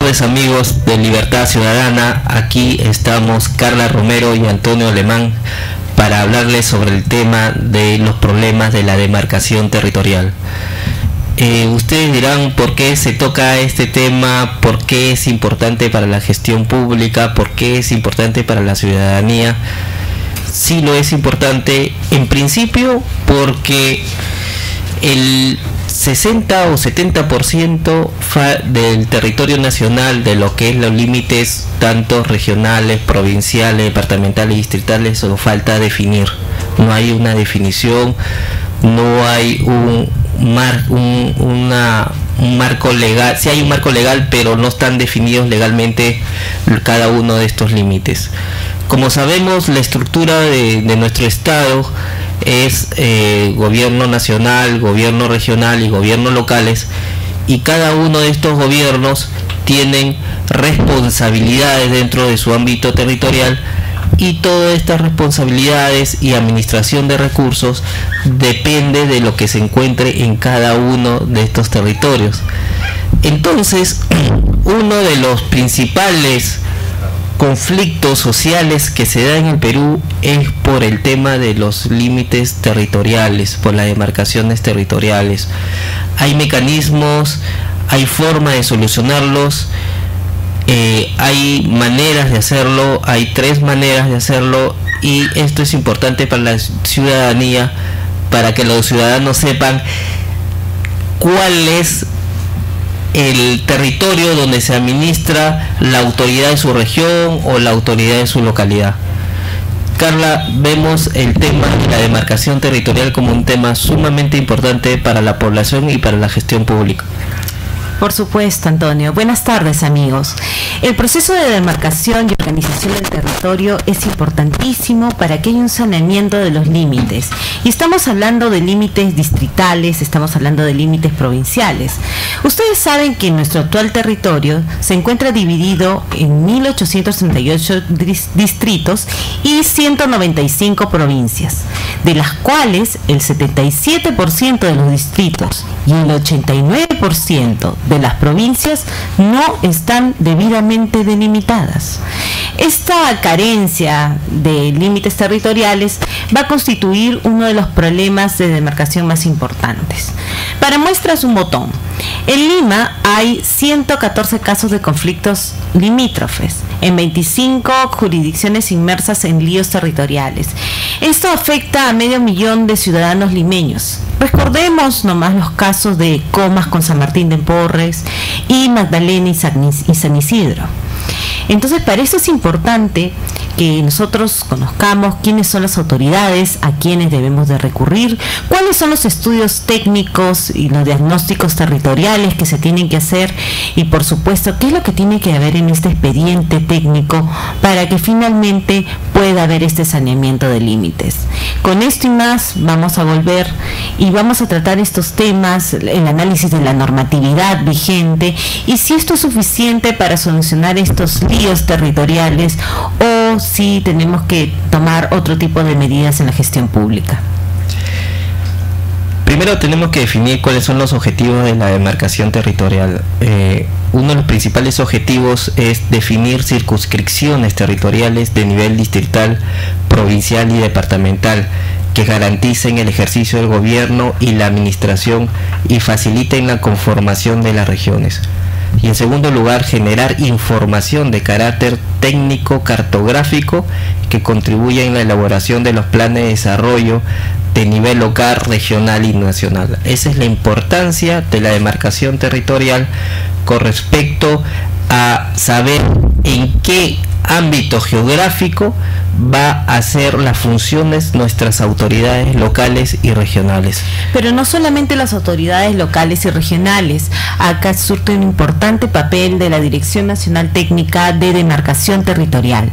tardes, amigos de Libertad Ciudadana. Aquí estamos Carla Romero y Antonio Alemán para hablarles sobre el tema de los problemas de la demarcación territorial. Ustedes dirán por qué se toca este tema, por qué es importante para la gestión pública, por qué es importante para la ciudadanía. Sí lo es importante, en principio, porque el 60 o 70% del territorio nacional, de lo que es los límites tanto regionales, provinciales, departamentales y distritales, o falta definir. No hay una definición, no hay un marco legal. Sí hay un marco legal, pero no están definidos legalmente cada uno de estos límites. Como sabemos, la estructura de nuestro estado es gobierno nacional, gobierno regional y gobiernos locales, y cada uno de estos gobiernos tienen responsabilidades dentro de su ámbito territorial, y todas estas responsabilidades y administración de recursos depende de lo que se encuentre en cada uno de estos territorios. Entonces, uno de los principales conflictos sociales que se da en el Perú es por el tema de los límites territoriales, por las demarcaciones territoriales. Hay mecanismos, hay forma de solucionarlos, hay maneras de hacerlo, hay 3 maneras de hacerlo, y esto es importante para la ciudadanía, para que los ciudadanos sepan cuál es el territorio donde se administra la autoridad de su región o la autoridad de su localidad. Carla, vemos el tema de la demarcación territorial como un tema sumamente importante para la población y para la gestión pública. Por supuesto, Antonio. Buenas tardes, amigos. El proceso de demarcación y organización del territorio es importantísimo para que haya un saneamiento de los límites. Y estamos hablando de límites distritales, estamos hablando de límites provinciales. Ustedes saben que nuestro actual territorio se encuentra dividido en 1838 distritos y 195 provincias, de las cuales el 77% de los distritos y el 89% de las provincias no están debidamente delimitadas. Esta carencia de límites territoriales va a constituir uno de los problemas de demarcación más importantes. Para muestras, un botón. En Lima hay 114 casos de conflictos limítrofes, en 25 jurisdicciones inmersas en líos territoriales. Esto afecta a 500.000 de ciudadanos limeños. Recordemos nomás los casos de Comas con San Martín de Porres y Magdalena y San Isidro. Entonces, para eso es importante que nosotros conozcamos quiénes son las autoridades a quienes debemos de recurrir, cuáles son los estudios técnicos y los diagnósticos territoriales que se tienen que hacer, y por supuesto qué es lo que tiene que haber en este expediente técnico para que finalmente pueda haber este saneamiento de límites. Con esto y más vamos a volver y vamos a tratar estos temas, el análisis de la normatividad vigente y si esto es suficiente para solucionar estos líos territoriales o si tenemos que tomar otro tipo de medidas en la gestión pública. Primero tenemos que definir cuáles son los objetivos de la demarcación territorial. Uno de los principales objetivos es definir circunscripciones territoriales de nivel distrital, provincial y departamental que garanticen el ejercicio del gobierno y la administración y faciliten la conformación de las regiones. Y en segundo lugar, generar información de carácter técnico cartográfico que contribuya en la elaboración de los planes de desarrollo de nivel local, regional y nacional. Esa es la importancia de la demarcación territorial con respecto a saber en qué ámbito geográfico va a hacer las funciones nuestras autoridades locales y regionales. Pero no solamente las autoridades locales y regionales, acá surte un importante papel de la Dirección Nacional Técnica de Demarcación Territorial.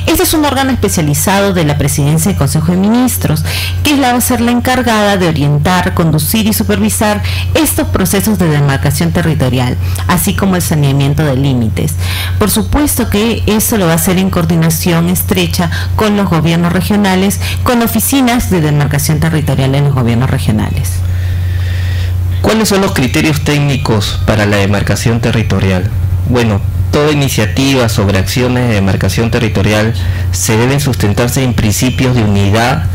Este es un órgano especializado de la Presidencia del Consejo de Ministros, que va a ser la encargada de orientar, conducir y supervisar estos procesos de demarcación territorial, así como el saneamiento de límites. Por supuesto que eso lo va a hacer en coordinación estrecha con los gobiernos regionales, con oficinas de demarcación territorial en los gobiernos regionales. ¿Cuáles son los criterios técnicos para la demarcación territorial? Bueno, toda iniciativa sobre acciones de demarcación territorial se deben sustentarse en principios de unidad,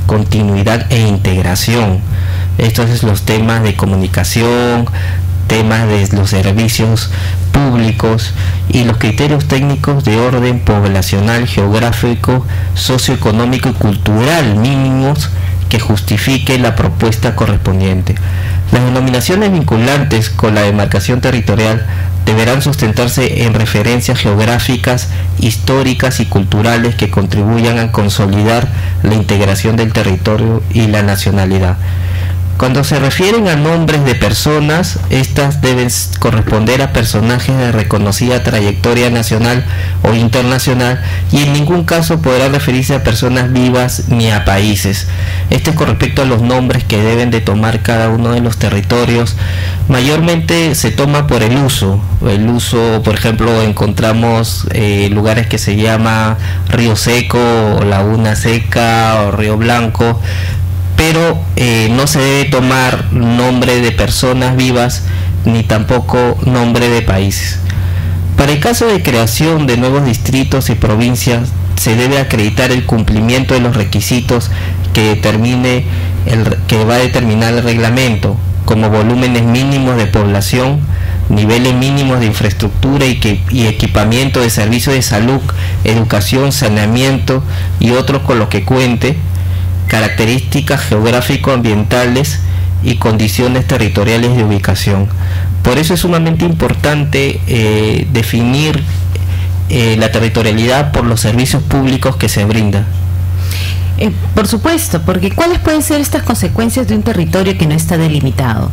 continuidad e integración. Estos son los temas de comunicación, temas de los servicios públicos y los criterios técnicos de orden poblacional, geográfico, socioeconómico y cultural mínimos que justifique la propuesta correspondiente. Las denominaciones vinculantes con la demarcación territorial deberán sustentarse en referencias geográficas, históricas y culturales que contribuyan a consolidar la integración del territorio y la nacionalidad. Cuando se refieren a nombres de personas, estas deben corresponder a personajes de reconocida trayectoria nacional o internacional y en ningún caso podrá referirse a personas vivas ni a países. Esto es con respecto a los nombres que deben de tomar cada uno de los territorios. Mayormente se toma por el uso. Por ejemplo, encontramos lugares que se llama Río Seco, o Laguna Seca o Río Blanco, pero no se debe tomar nombre de personas vivas ni tampoco nombre de países. Para el caso de creación de nuevos distritos y provincias, se debe acreditar el cumplimiento de los requisitos que va a determinar el reglamento, como volúmenes mínimos de población, niveles mínimos de infraestructura y equipamiento de servicios de salud, educación, saneamiento y otros con los que cuente, características geográfico-ambientales y condiciones territoriales de ubicación. Por eso es sumamente importante definir la territorialidad por los servicios públicos que se brindan. Por supuesto, porque ¿cuáles pueden ser estas consecuencias de un territorio que no está delimitado?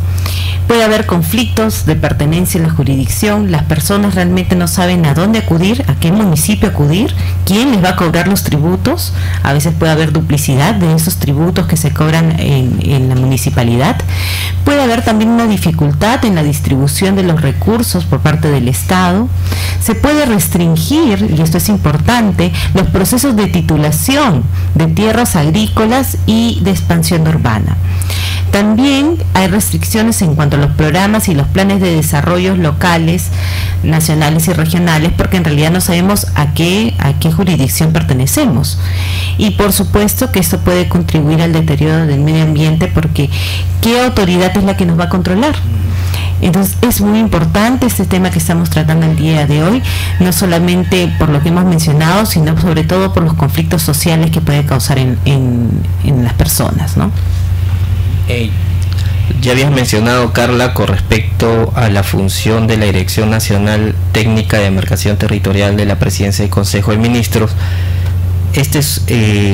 Puede haber conflictos de pertenencia en la jurisdicción, las personas realmente no saben a dónde acudir, a qué municipio acudir, quién les va a cobrar los tributos, a veces puede haber duplicidad de esos tributos que se cobran en la municipalidad, puede haber también una dificultad en la distribución de los recursos por parte del Estado, se puede restringir, y esto es importante, los procesos de titulación de tierras agrícolas y de expansión urbana. También hay restricciones en cuanto a los programas y los planes de desarrollo locales, nacionales y regionales, porque en realidad no sabemos a qué jurisdicción pertenecemos. Y por supuesto que esto puede contribuir al deterioro del medio ambiente, porque ¿qué autoridad es la que nos va a controlar? Entonces es muy importante este tema que estamos tratando el día de hoy, no solamente por lo que hemos mencionado, sino sobre todo por los conflictos sociales que puede causar en las personas, ¿no? Ya habías mencionado, Carla, con respecto a la función de la Dirección Nacional Técnica de Demarcación Territorial de la Presidencia del Consejo de Ministros. Este es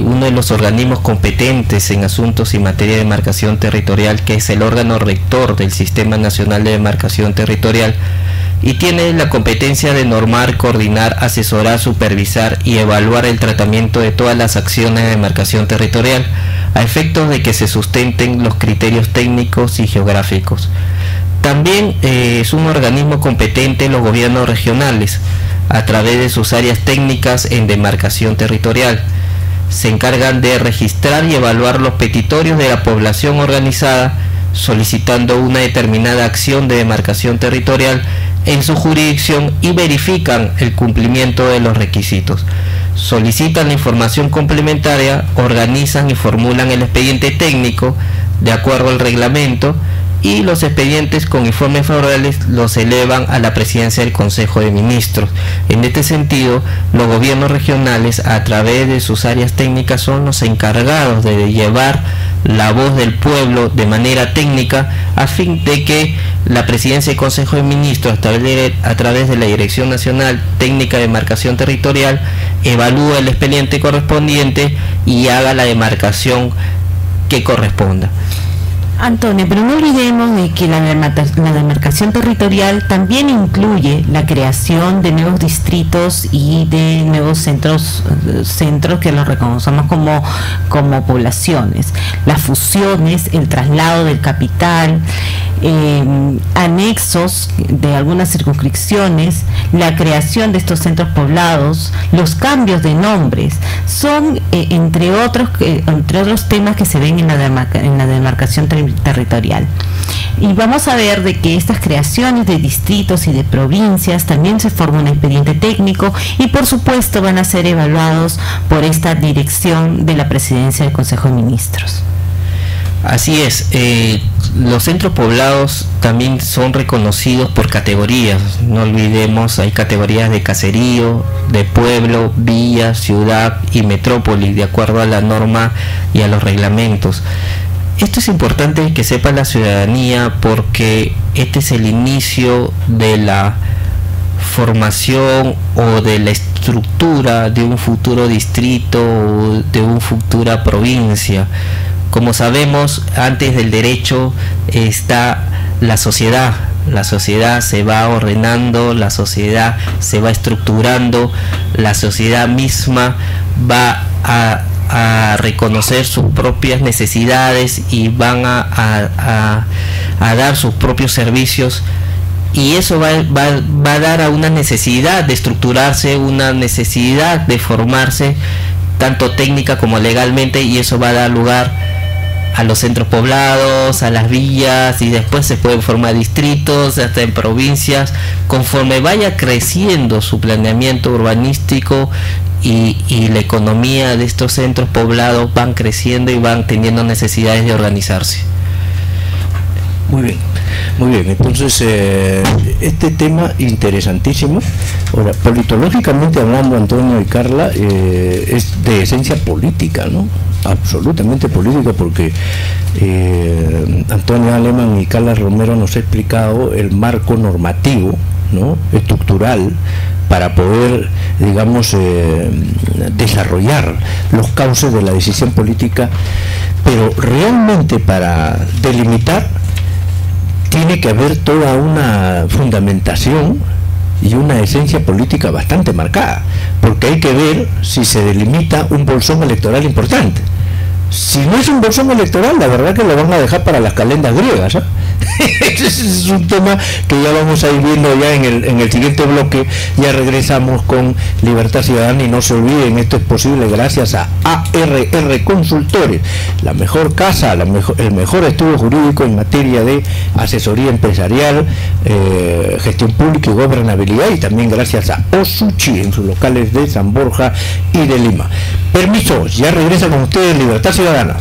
uno de los organismos competentes en asuntos y materia de demarcación territorial, que es el órgano rector del Sistema Nacional de Demarcación Territorial, y tiene la competencia de normar, coordinar, asesorar, supervisar y evaluar el tratamiento de todas las acciones de demarcación territorial, a efectos de que se sustenten los criterios técnicos y geográficos. También es un organismo competente en los gobiernos regionales, a través de sus áreas técnicas en demarcación territorial. Se encargan de registrar y evaluar los petitorios de la población organizada, solicitando una determinada acción de demarcación territorial en su jurisdicción y verifican el cumplimiento de los requisitos. Solicitan la información complementaria, organizan y formulan el expediente técnico de acuerdo al reglamento, y los expedientes con informes favorables los elevan a la presidencia del Consejo de Ministros. En este sentido, los gobiernos regionales, a través de sus áreas técnicas, son los encargados de llevar la voz del pueblo de manera técnica, a fin de que la presidencia del Consejo de Ministros, a través de la Dirección Nacional Técnica de Demarcación Territorial, evalúe el expediente correspondiente y haga la demarcación que corresponda. Antonio, pero no olvidemos de que la demarcación territorial también incluye la creación de nuevos distritos y de nuevos centros que los reconocemos como poblaciones, las fusiones, el traslado del capital, anexos de algunas circunscripciones, la creación de estos centros poblados, los cambios de nombres, son entre otros temas que se ven en la demarcación territorial. Y vamos a ver de que estas creaciones de distritos y de provincias también se forma un expediente técnico y por supuesto van a ser evaluados por esta dirección de la Presidencia del Consejo de Ministros. Así es, los centros poblados también son reconocidos por categorías, no olvidemos, hay categorías de caserío, de pueblo, villa, ciudad y metrópoli, de acuerdo a la norma y a los reglamentos. Esto es importante que sepa la ciudadanía porque este es el inicio de la formación o de la estructura de un futuro distrito o de una futura provincia. Como sabemos, antes del derecho está la sociedad. La sociedad se va ordenando, la sociedad se va estructurando, la sociedad misma va a reconocer sus propias necesidades y van a dar sus propios servicios, y eso va a dar a una necesidad de estructurarse, una necesidad de formarse tanto técnica como legalmente, y eso va a dar lugar a los centros poblados, a las villas, y después se pueden formar distritos, hasta en provincias, conforme vaya creciendo su planeamiento urbanístico y la economía de estos centros poblados van creciendo y van teniendo necesidades de organizarse. Muy bien, muy bien. Entonces, este tema interesantísimo. Ahora, politológicamente hablando, Antonio y Carla, es de esencia política, ¿no? Absolutamente política, porque Antonio Alemán y Carla Romero nos ha explicado el marco normativo, ¿no?, estructural, para poder, digamos, desarrollar los cauces de la decisión política, pero realmente para delimitar tiene que haber toda una fundamentación y una esencia política bastante marcada, porque hay que ver si se delimita un bolsón electoral importante. Si no es un bolsón electoral, la verdad que lo van a dejar para las calendas griegas, ¿eh? Ese es un tema que ya vamos a ir viendo ya en el siguiente bloque. Ya regresamos con Libertad Ciudadana, y no se olviden, esto es posible gracias a ARR Consultores, la mejor casa, el mejor estudio jurídico en materia de asesoría empresarial, gestión pública y gobernabilidad, y también gracias a Osuchi en sus locales de San Borja y de Lima. Permiso, ya regresa con ustedes Libertad Ciudadana.